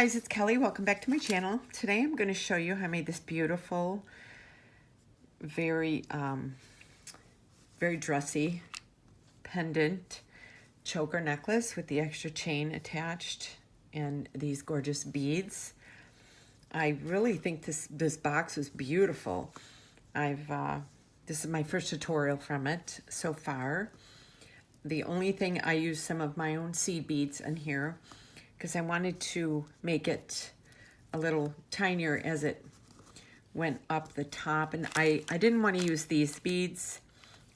guys, it's Kelly. Welcome back to my channel. Today I'm going to show you how I made this beautiful, very dressy pendant choker necklace with the extra chain attached and these gorgeous beads. I really think this box was beautiful. This is my first tutorial from it so far. The only thing, I used some of my own seed beads in here because I wanted to make it a little tinier as it went up the top. And I didn't want to use these beads.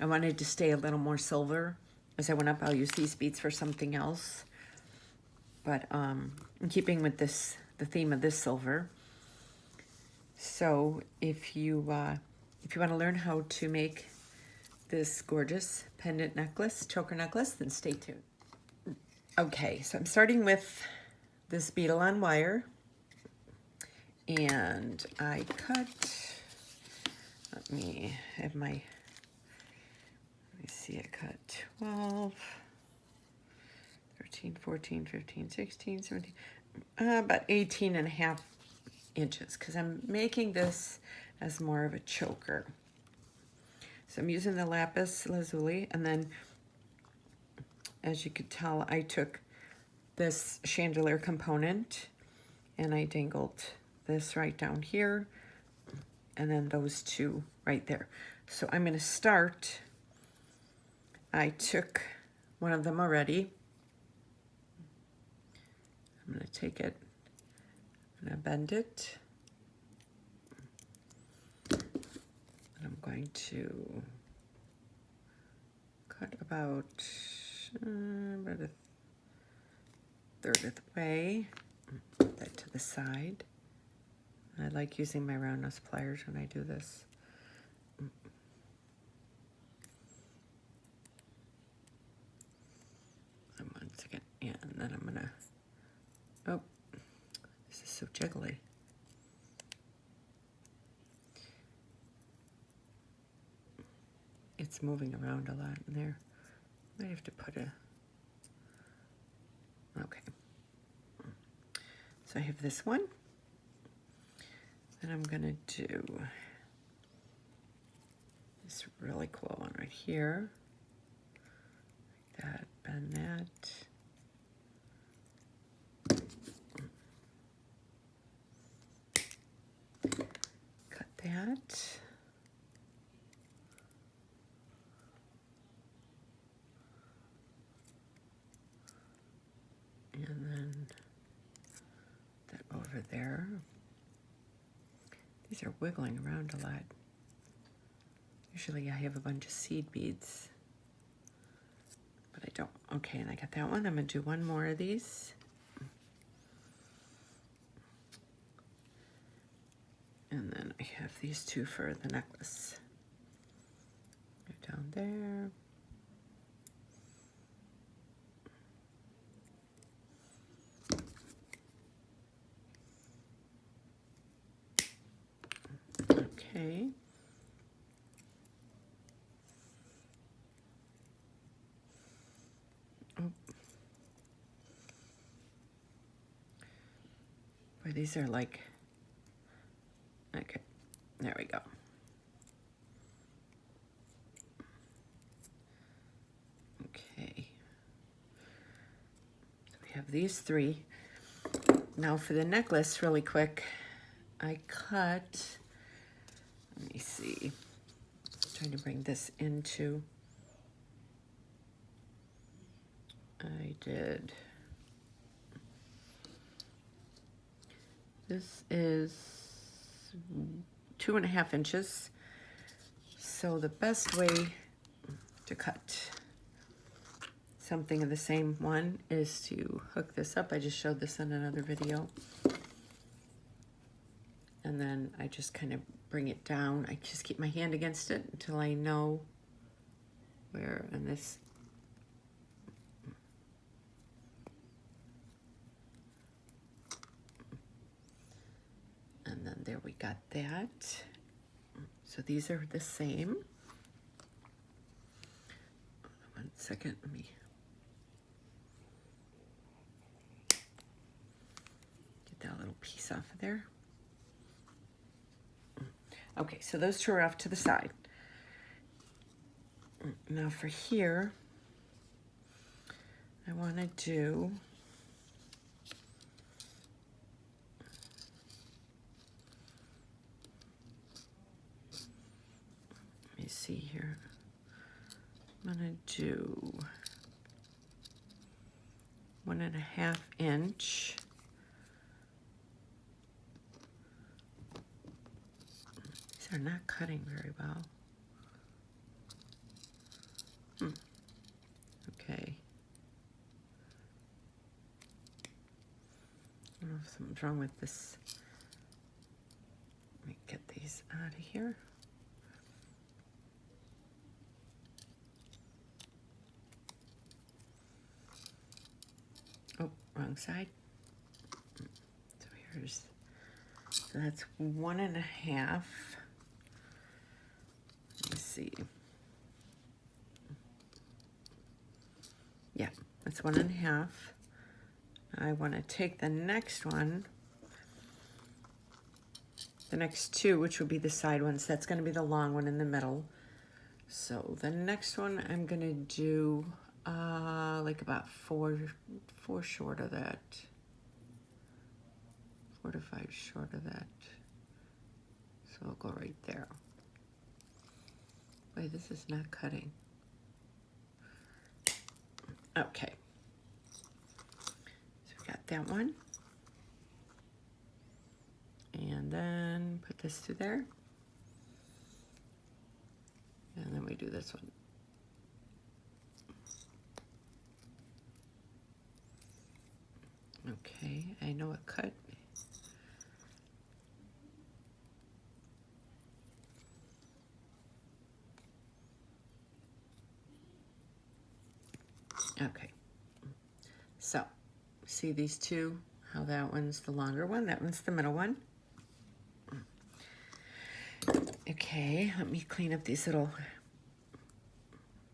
I wanted to stay a little more silver. As I went up, I'll use these beads for something else. But in keeping with the theme of this silver. So if you want to learn how to make this gorgeous pendant necklace, choker necklace, then stay tuned. Okay, so I'm starting with this beadle on wire, and I cut, let me see, I cut 12, 13, 14, 15, 16, 17, about 18 and a half inches, because I'm making this as more of a choker. So I'm using the lapis lazuli, and then as you could tell, I took this chandelier component and I dangled this right down here, and then those two right there. So I'm going to start, I took one of them already. I'm going to take it, I'm going to bend it, and I'm going to cut about a third of the way, put that to the side. I like using my round nose pliers when I do this. And 1 second, and then I'm gonna, oh, this is so jiggly. It's moving around a lot in there. I have to put a, okay. So I have this one, and I'm gonna do this really cool one right here. Like that, bend that. Cut that. And then that over there. These are wiggling around a lot. Usually I have a bunch of seed beads, but I don't. Okay, and I got that one. I'm going to do one more of these. And then I have these two for the necklace. Go down there. Okay. Oh. Boy, these are like, okay, there we go. Okay. So we have these three. Now for the necklace, really quick, I cut, let me see, I'm trying to bring this into, I did, this is 2.5 inches. So the best way to cut something of the same one is to hook this up. I just showed this in another video. And then I just kind of bring it down. I just keep my hand against it until I know where, and this, and then there we got that. So these are the same. 1 second, let me piece off of there. Okay, so those two are off to the side. Now for here, I want to do let me see here. I'm going to do 1.5 inch. These are not cutting very well. Okay. I don't know if something's wrong with this. Let me get these out of here. Oh, wrong side. So so that's 1.5. Let me see. Yeah, that's 1.5. I want to take the next one, the next two, which will be the side ones. That's going to be the long one in the middle. So the next one I'm going to do like about four short of that. 4 to 5 short of that. So I'll go right there. Wait, this is not cutting. Okay. So we got that one. And then put this through there. And then we do this one. Okay, I know it cut. Okay, so see these two, how that one's the longer one, that one's the middle one. Okay, let me clean up these little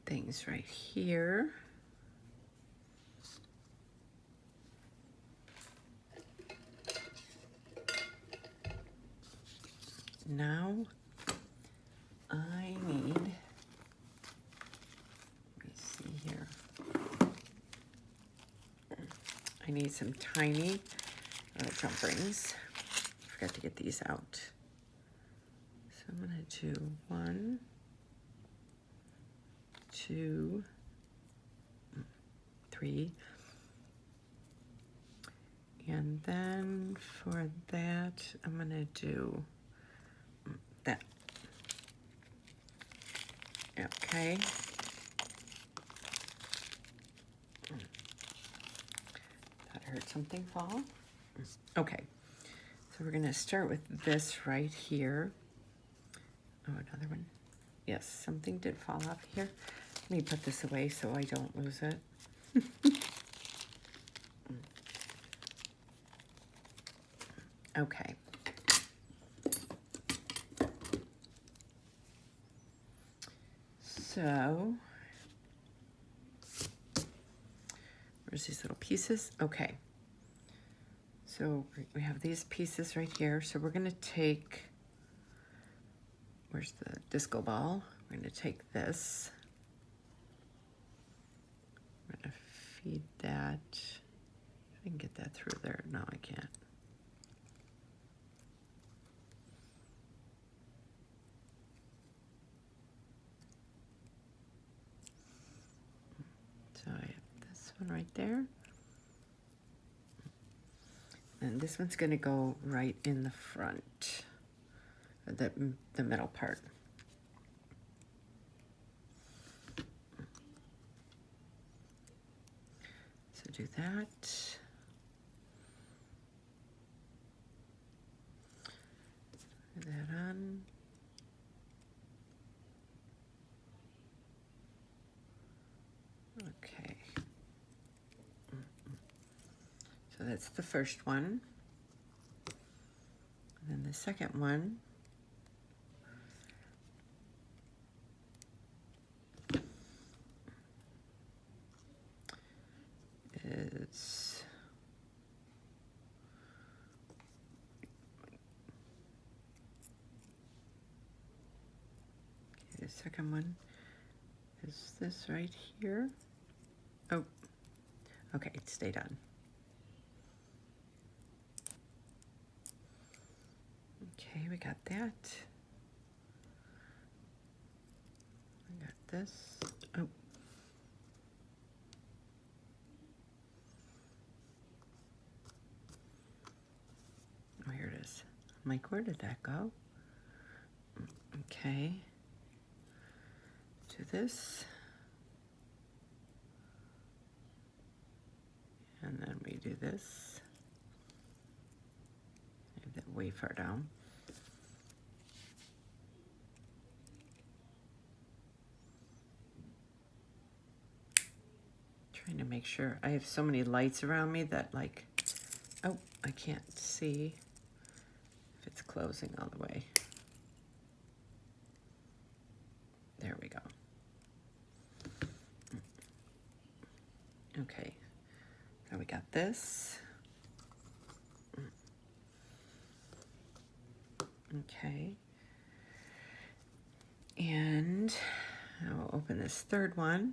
things right here. Now I need, let me see here. I need some tiny jump rings. Forgot to get these out. So I'm gonna do 1, 2, 3. And then for that, I'm gonna do that. Okay. That heard something fall. Okay. So we're gonna start with this right here. Oh, another one. Yes, something did fall off here. Let me put this away so I don't lose it. Okay. So, where's these little pieces? Okay. So we have these pieces right here. So we're gonna take, where's the disco ball? We're gonna take this. I'm gonna feed that. I can get that through there. No, I can't. So I have this one right there. And this one's gonna go right in the front, the middle part. So do that. Put that on. Okay. So that's the first one. And then the second one is second one is this right here. Oh, okay, it stayed on. Okay, we got that. We got this. Oh. Oh, here it is. I'm like, where did that go? Okay. Do this. And then we do this. Leave that way far down. Trying to make sure. I have so many lights around me that like, oh, I can't see if it's closing all the way. There we go. Okay, so we got this. Okay. And I'll open this third one.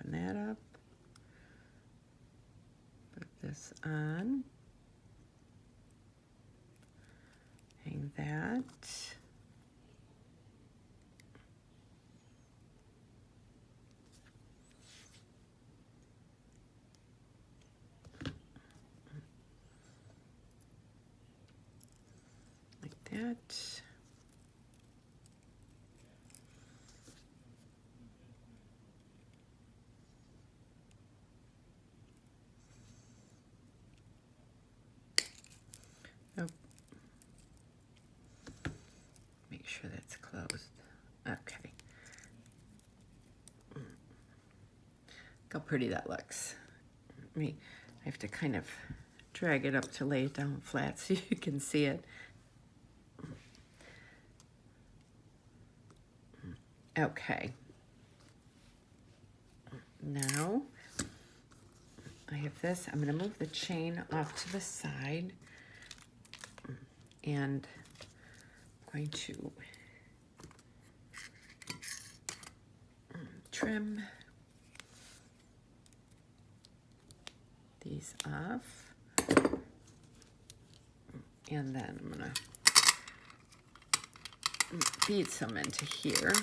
Open that up. Put this on. Hang that. That. Oh. Make sure that's closed. Okay. Look how pretty that looks. I have to kind of drag it up to lay it down flat so you can see it. Okay. Now, I have this. I'm going to move the chain off to the side. And I'm going to trim these off. And then I'm going to bead some into here.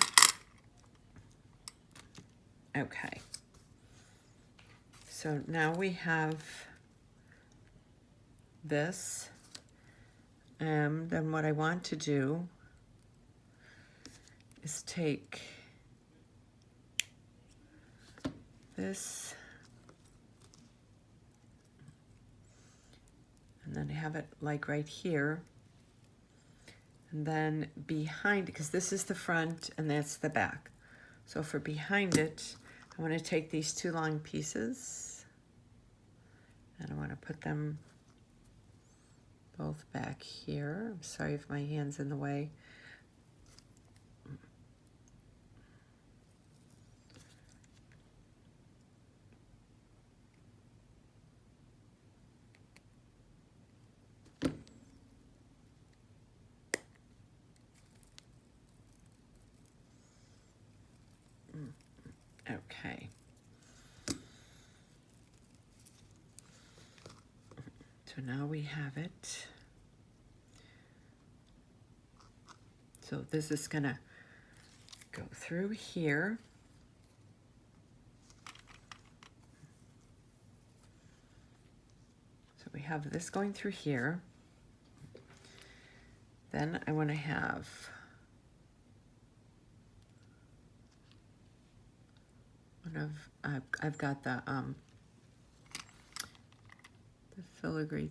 Okay, so now we have this, and then what I want to do is take this and then have it like right here, and then behind, because this is the front and that's the back. So for behind it, I want to take these two long pieces and I want to put them both back here. I'm sorry if my hand's in the way. Okay. So now we have it. So this is gonna go through here. So we have this going through here. Then I want to have I've got the filigree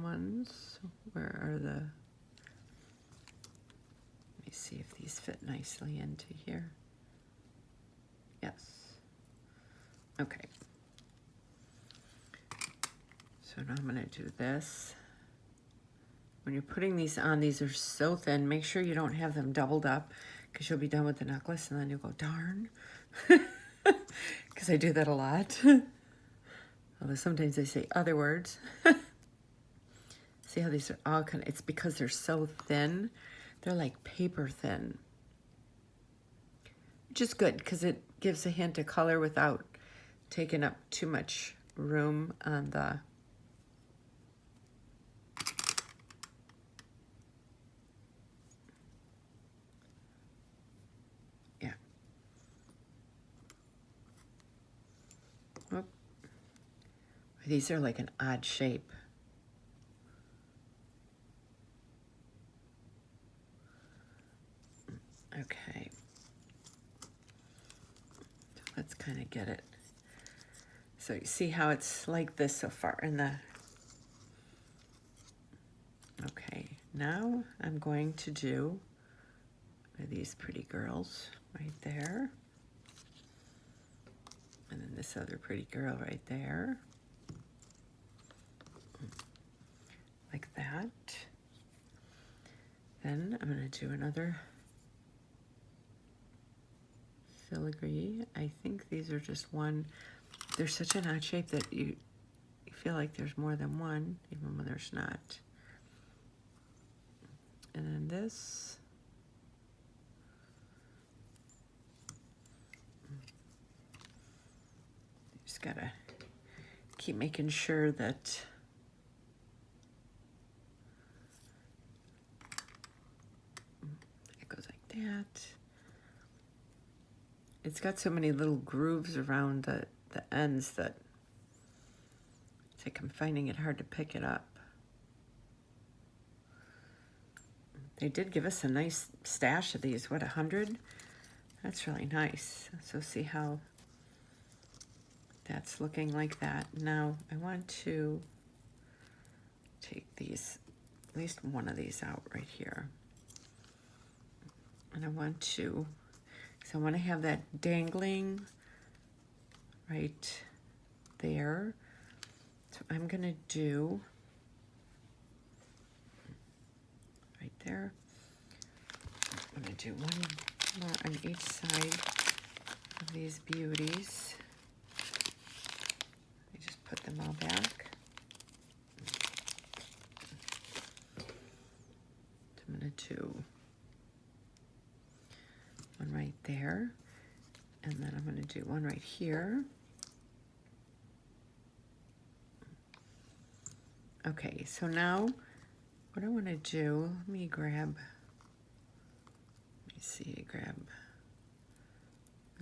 ones. Where are the? Let me see if these fit nicely into here. Yes. Okay. So now I'm going to do this. When you're putting these on, these are so thin. Make sure you don't have them doubled up, because you'll be done with the necklace and then you'll go, darn. Because I do that a lot. Although sometimes I say other words. See how these are all kind of, it's because they're so thin They're like paper thin, which is good because it gives a hint of color without taking up too much room on the yeah. Oh. These are like an odd shape. Okay. Let's kind of get it. So you see how it's like this so far in the... Okay, now I'm going to do these pretty girls right there. And then this other pretty girl right there. Like that. Then I'm going to do another filigree. I think these are just one. They're such an odd shape that you feel like there's more than one, even when there's not. And then this. Just gotta keep making sure that it goes like that. It's got so many little grooves around the ends that it's like I'm finding it hard to pick it up. They did give us a nice stash of these. What, 100? That's really nice. So see how that's looking like that. Now I want to take these, at least one of these out right here. And I want to, so I want to have that dangling right there. So I'm going to do right there. I'm going to do one more on each side of these beauties. Let me just put them all back. I'm going to do one right there, and then I'm going to do one right here. Okay, so now what I want to do, let me grab this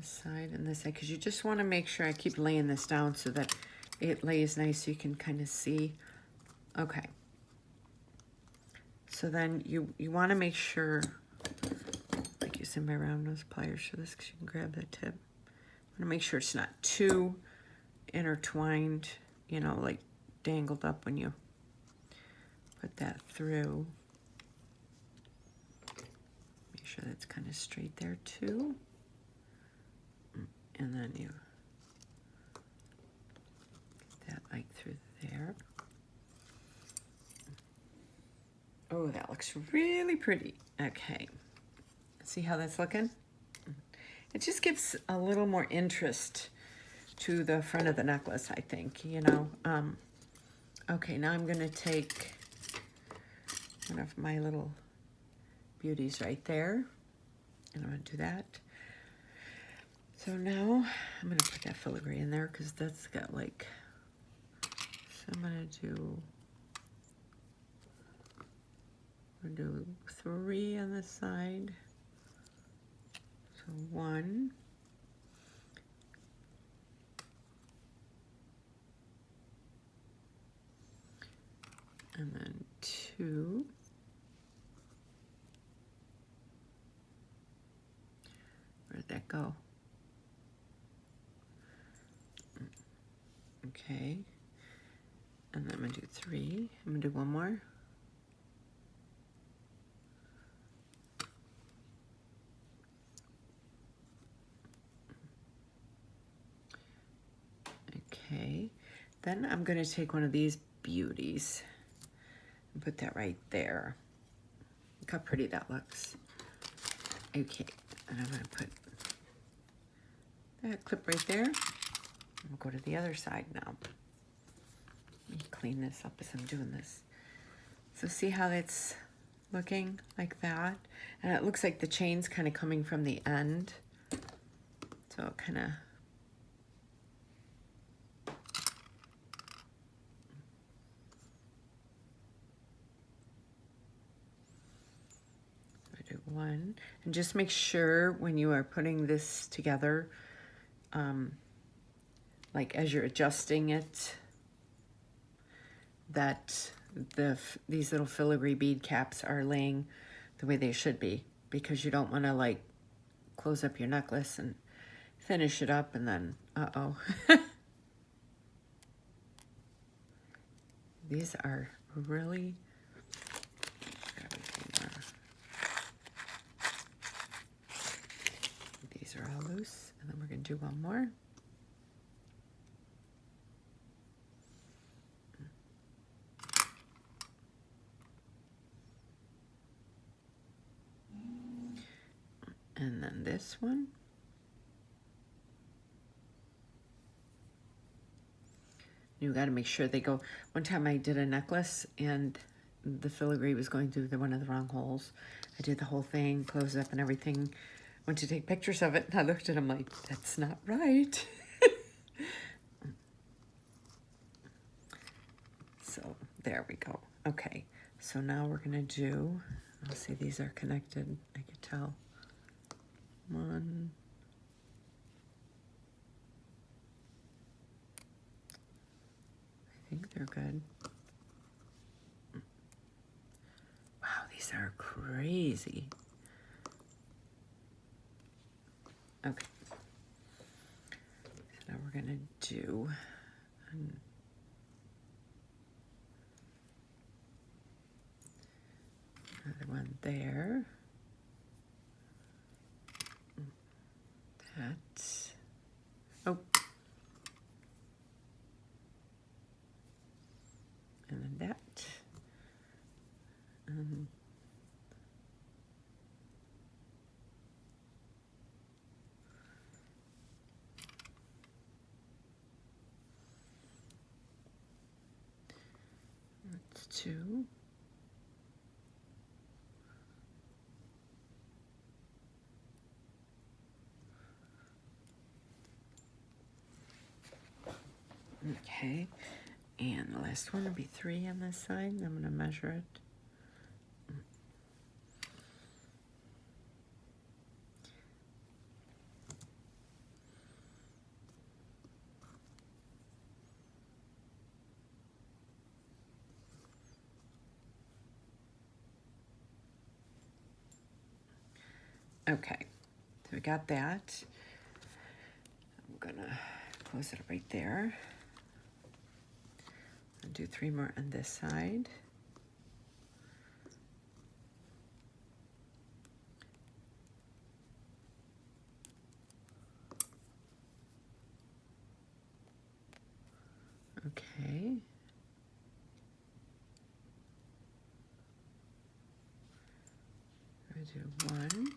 side and this side, because you just want to make sure I keep laying this down so that it lays nice so you can kind of see. Okay. So then you want to make sure, like using my round nose pliers for this, because you can grab that tip. I want to make sure it's not too intertwined, you know, like dangled up when you put that through. Make sure that's kind of straight there too. And then you get that like through there. Oh, that looks really pretty. Okay. See how that's looking? It just gives a little more interest to the front of the necklace, I think, you know. Okay, now I'm going to take one of my little beauties right there, and I'm going to do that. So now I'm going to put that filigree in there because that's got like, so I'm going to do 3 on this side. So 1. And then 2. Where'd that go? Okay. And then I'm going to do 3. I'm going to do one more. Okay. Then I'm going to take one of these beauties and put that right there. Look how pretty that looks. Okay. And I'm going to put that clip right there. We'll go to the other side now. Let me clean this up as I'm doing this. So see how it's looking like that. And it looks like the chain's kind of coming from the end. So it kind of... one, and just make sure when you are putting this together, like as you're adjusting it, that these little filigree bead caps are laying the way they should be, because you don't want to like close up your necklace and finish it up and then uh-oh. These are really... These are all loose, and then we're going to do one more. And then this one. You got to make sure they go. One time I did a necklace and the filigree was going through one of the wrong holes. I did the whole thing, closed up and everything. Went to take pictures of it, and I looked at them like, that's not right. So there we go. Okay, so now we're gonna do, let's see, these are connected, I can tell. One. I think they're good. Wow, these are crazy. Okay, so now we're gonna do another one there. That. Oh. And then that. That's two. Okay, and the last one will be 3 on this side. I'm going to measure it. Okay, so we got that. I'm going to close it right there. I'll do 3 more on this side. Okay. I do 1.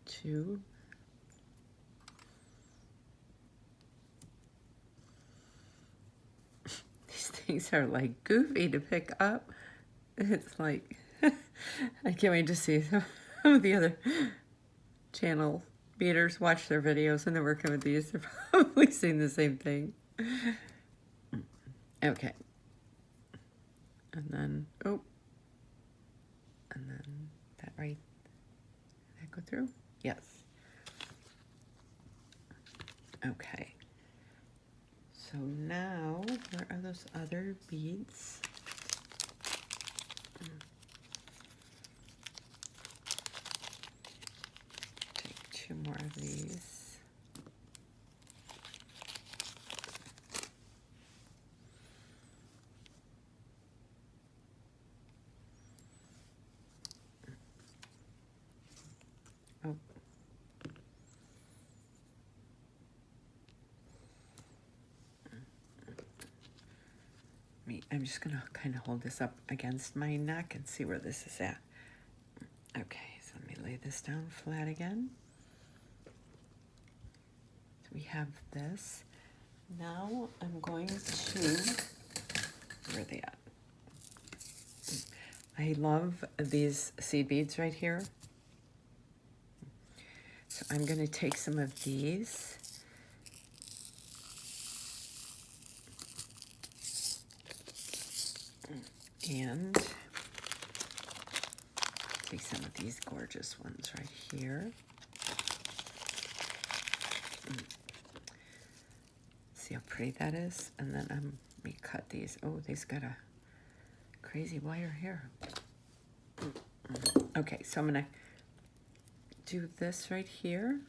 Two. These things are like goofy to pick up. It's like, I can't wait to see some of the other channel beaders watch their videos and they're working with these. They're probably seeing the same thing. Okay. And then, oh. And then that right. Did that go through? Yes. Okay. So now, where are those other beads? Take 2 more of these. Oh. I'm just going to kind of hold this up against my neck and see where this is at. Okay, so let me lay this down flat again. So we have this. Now I'm going to, where are they at? I love these seed beads right here. So I'm going to take some of these. And take some of these gorgeous ones right here. See how pretty that is? And then let me cut these. Oh, these got a crazy wire here. Okay, so I'm gonna do this right here.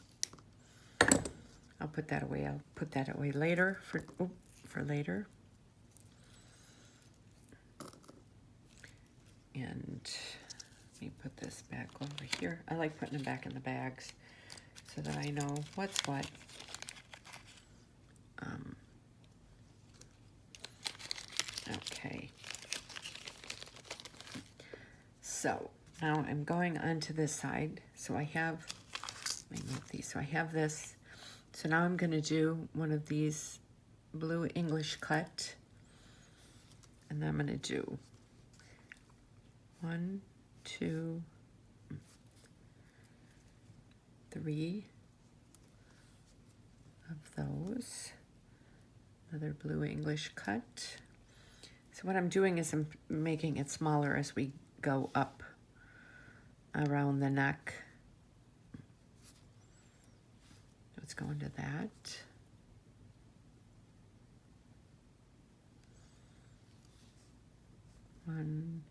I'll put that away. I'll put that away later for later. And let me put this back over here. I like putting them back in the bags so that I know what's what. Okay. So now I'm going onto this side. So I have, let me move these. So I have this. So now I'm going to do one of these blue English cut. And then I'm going to do 1, 2, 3 of those. Another blue English cut. So what I'm doing is I'm making it smaller as we go up around the neck. Let's go into that. One.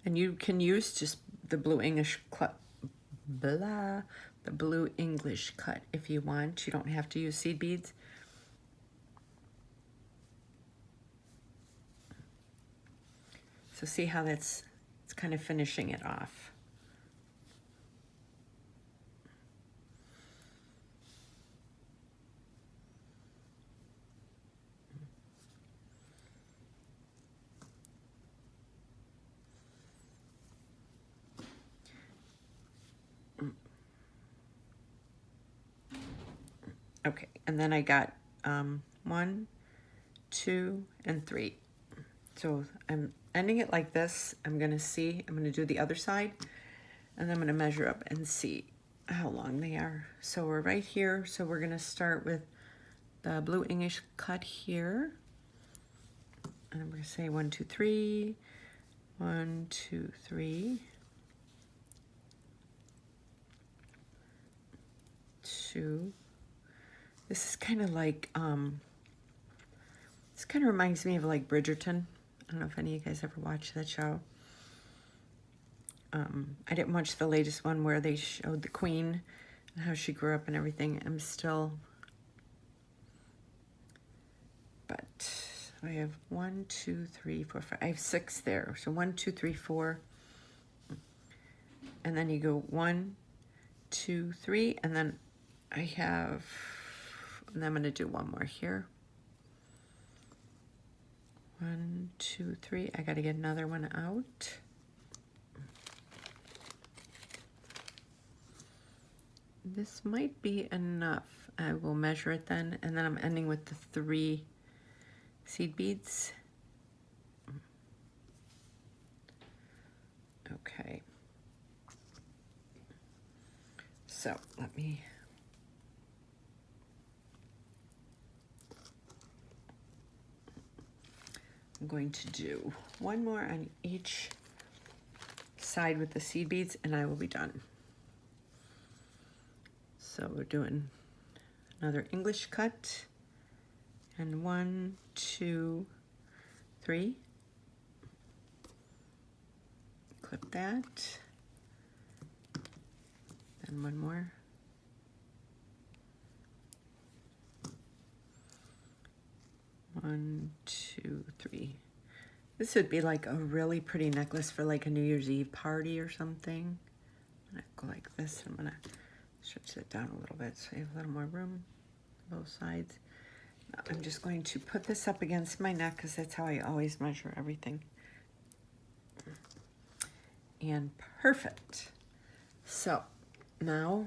And you can use just the blue English cut, the blue English cut if you want. You don't have to use seed beads. So see how it's kind of finishing it off. Okay, and then I got 1, 2, and 3. So I'm ending it like this. I'm going to do the other side, and then I'm going to measure up and see how long they are. So we're right here. So we're going to start with the blue English cut here. And I'm going to say 1, 2, 3, 1, 2, 3, 2. This is kind of like, this kind of reminds me of like Bridgerton. I don't know if any of you guys ever watched that show. I didn't watch the latest one where they showed the Queen and how she grew up and everything. But I have 1, 2, 3, 4, 5. I have 6 there. So 1, 2, 3, 4. And then you go 1, 2, 3. And then I have, and I'm going to do one more here. 1, 2, 3. I got to get another one out. This might be enough. I will measure it then, and then I'm ending with the 3 seed beads. Okay. So let me. I'm going to do one more on each side with the seed beads, and I will be done. So we're doing another English cut, and 1, 2, 3. Clip that. Then one more. One, 2, 3. This would be like a really pretty necklace for like a New Year's Eve party or something. I'm gonna go like this. I'm gonna stretch it down a little bit so you have a little more room on both sides. Now I'm just going to put this up against my neck because that's how I always measure everything. And perfect. So Now,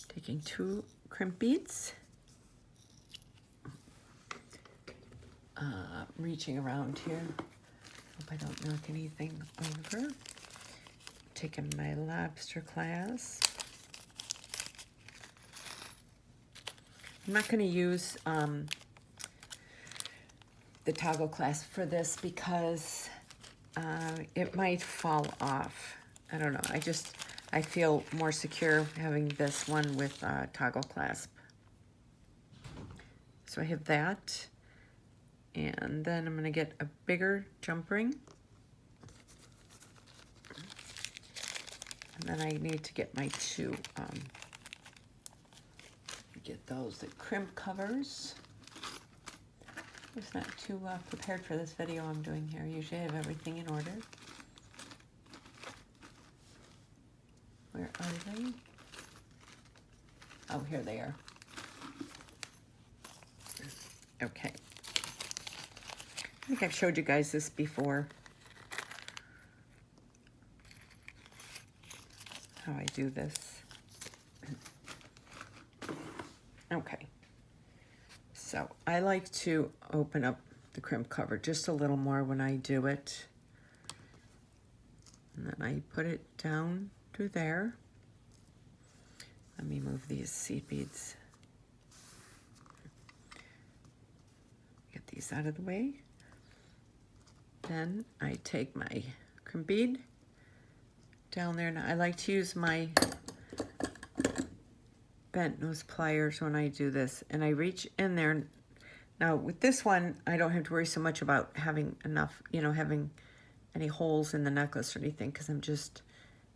taking 2 crimp beads, reaching around here. Hope I don't knock anything over. Taking my lobster clasp. I'm not going to use the toggle clasp for this because it might fall off. I don't know. I feel more secure having this one with toggle clasp. So I have that. And then I'm going to get a bigger jump ring. And then I need to get my 2, get those, the crimp covers. I was not too prepared for this video I'm doing here. Usually I have everything in order. Where are they? Oh, here they are. Okay. I think I've showed you guys this before. How I do this. Okay. So I like to open up the crimp cover just a little more when I do it. And then I put it down through there. Let me move these seed beads. Get these out of the way. Then I take my crimp bead down there. Now I like to use my bent nose pliers when I do this, and I reach in there. Now with this one, I don't have to worry so much about having enough, having any holes in the necklace or anything, because I'm just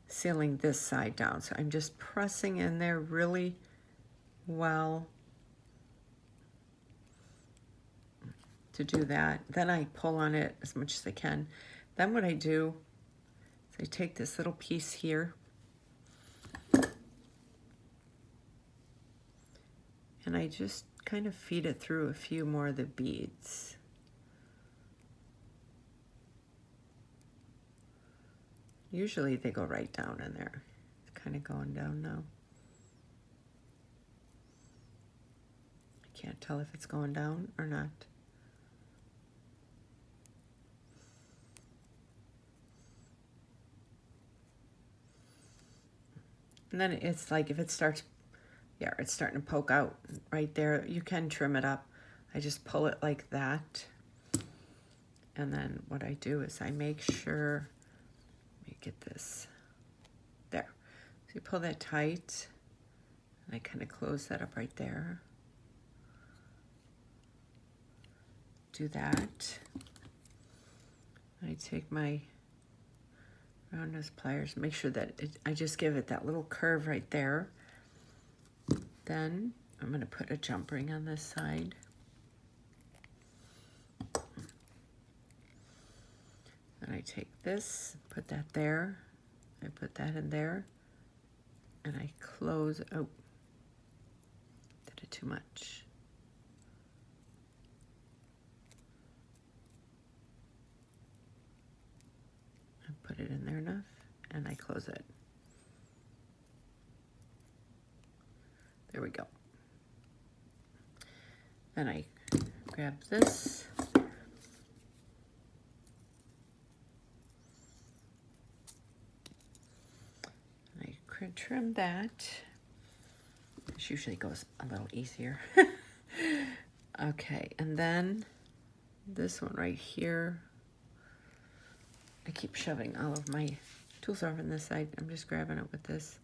sealing this side down. So I'm just pressing in there really well to do that. Then I pull on it as much as I can. Then what I do is I take this little piece here and I just kind of feed it through a few more of the beads. Usually they go right down in there. It's kind of going down now. I can't tell if it's going down or not. And then it's like if it starts, yeah, it's starting to poke out right there, you can trim it up. I just pull it like that. And then what I do is I make sure, let me get this, there. So you pull that tight, and I kind of close that up right there. Do that. I take my round nose pliers, make sure that I just give it that little curve right there. Then I'm going to put a jump ring on this side. And I take this, put that there, I put that in there, and I close, oh, did it too much. I put it in there enough, and I close it. There we go. Then I grab this. I trim that. This usually goes a little easier. Okay, and then this one right here. I keep shoving all of my tools over on this side. I'm just grabbing it with this.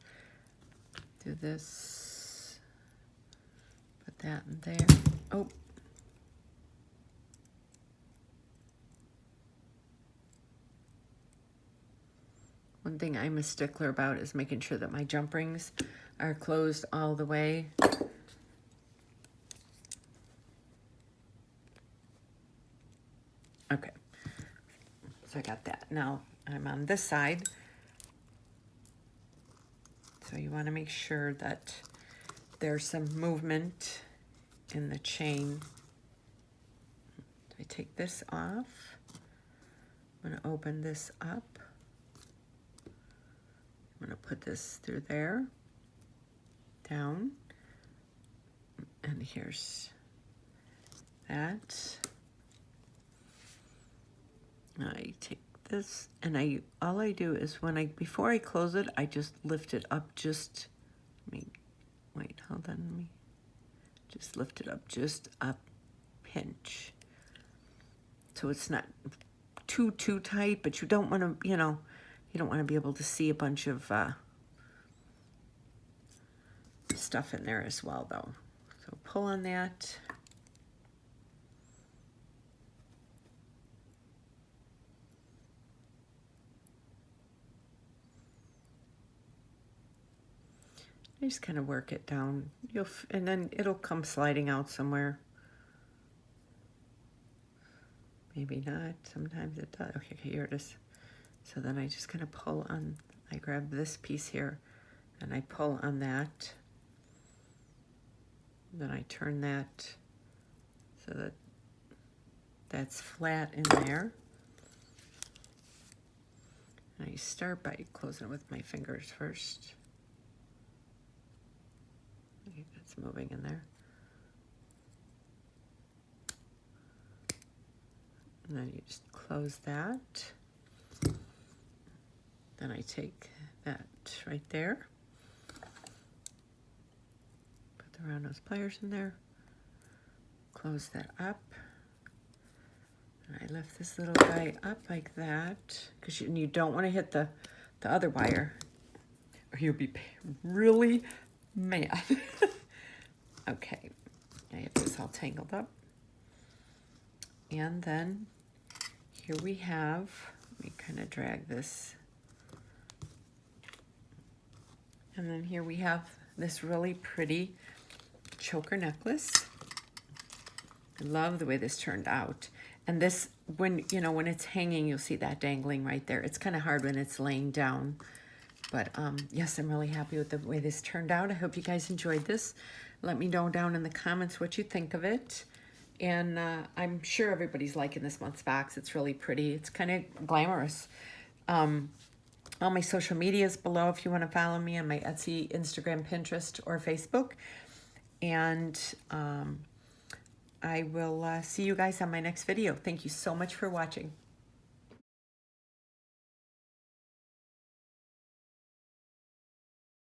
Do this. Put that in there. Oh. One thing I'm a stickler about is making sure that my jump rings are closed all the way. Okay. So I got that. Now I'm on this side. So you want to make sure that there's some movement in the chain. I take this off. I'm going to open this up. I'm I'm going to put this through there, down, and here's that. I take this, and all I do is before I close it, I just lift it up just, wait, hold on, let me just lift it up just a pinch. So it's not too tight, but you don't want to, you don't want to be able to see a bunch of stuff in there as well, though. So pull on that. I just kind of work it down. And then it'll come sliding out somewhere. Maybe not. Sometimes it does. Okay, here it is. So then I just kind of pull on. I grab this piece here, and I pull on that. Then I turn that so that that's flat in there. And I start by closing it with my fingers first. That's moving in there. And then you just close that. Then I take that right there. Put the round nose pliers in there. Close that up. And I lift this little guy up like that, because you don't want to hit the other wire, or you'll be really mad. Okay, I have this all tangled up. And then here we have, let me kind of drag this. And then here we have this really pretty choker necklace. I love the way this turned out. And this, when it's hanging, you'll see that dangling right there. It's kind of hard when it's laying down. But yes, I'm really happy with the way this turned out. I hope you guys enjoyed this. Let me know down in the comments what you think of it. And I'm sure everybody's liking this month's box. It's really pretty. It's kind of glamorous. All my social media is below if you want to follow me on my Etsy, Instagram, Pinterest, or Facebook. And I will see you guys on my next video. Thank you so much for watching.